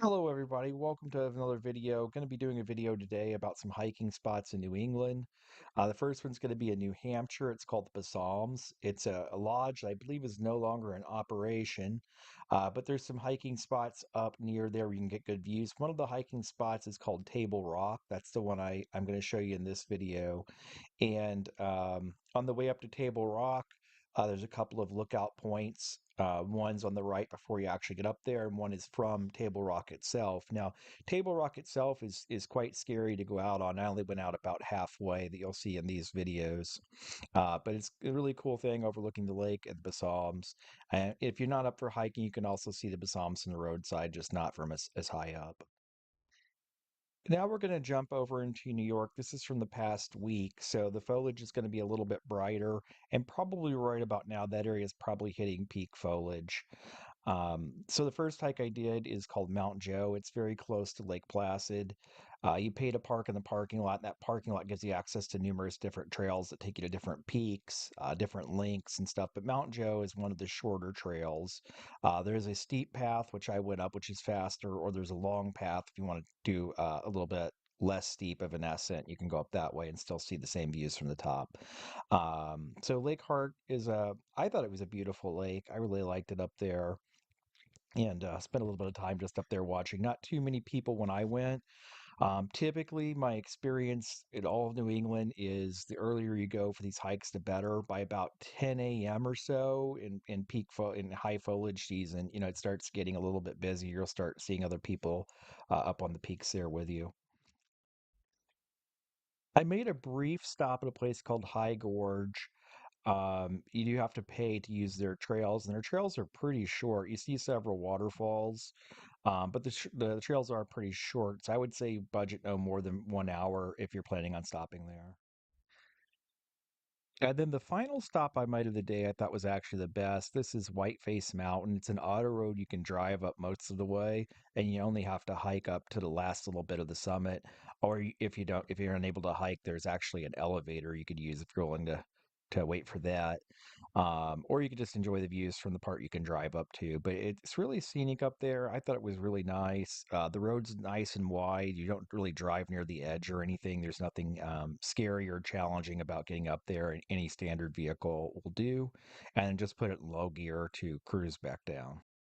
Hello, everybody. Welcome to another video. Going to be doing a video today about some hiking spots in New England. The first one's going to be in New Hampshire. It's called the Balsams. It's a lodge that I believe is no longer in operation, but there's some hiking spots up near there where you can get good views. One of the hiking spots is called Table Rock. That's the one I'm going to show you in this video. And on the way up to Table Rock, there's a couple of lookout points. One's on the right before you actually get up there, and one is from Table Rock itself. Now, Table Rock itself is quite scary to go out on. I only went out about halfway that you'll see in these videos, but it's a really cool thing overlooking the lake at the Balsams. And if you're not up for hiking, you can also see the Balsams from the roadside, just not from as high up. Now we're going to jump over into New York. This is from the past week, so the foliage is going to be a little bit brighter, and probably right about now, that area is probably hitting peak foliage. So the first hike I did is called Mount Joe. It's very close to Lake Placid. You pay to park in the parking lot, and that parking lot gives you access to numerous different trails that take you to different peaks, different links and stuff. But Mount Joe is one of the shorter trails. There's a steep path, which I went up, which is faster, or there's a long path if you want to do a little bit less steep of an ascent. You can go up that way and still see the same views from the top. So Lake Hart I thought it was a beautiful lake. I really liked it up there and spent a little bit of time just up there watching. Not too many people when I went. Typically, my experience in all of New England is the earlier you go for these hikes, the better. By about 10 a.m. or so in high foliage season, it starts getting a little bit busy. You'll start seeing other people up on the peaks there with you. I made a brief stop at a place called High Gorge. You do have to pay to use their trails, and their trails are pretty short. You see several waterfalls, but the trails are pretty short. So I would say budget no more than 1 hour if you're planning on stopping there. And then the final stop I made of the day I thought was actually the best. This is Whiteface Mountain. It's an auto road you can drive up most of the way, and you only have to hike up to the last little bit of the summit. Or if you're unable to hike, there's actually an elevator you could use if you're willing to wait for that. Or you could just enjoy the views from the part you can drive up to. But it's really scenic up there. I thought it was really nice. The road's nice and wide. You don't really drive near the edge or anything. There's nothing scary or challenging about getting up there, and any standard vehicle will do. And just put it in low gear to cruise back down.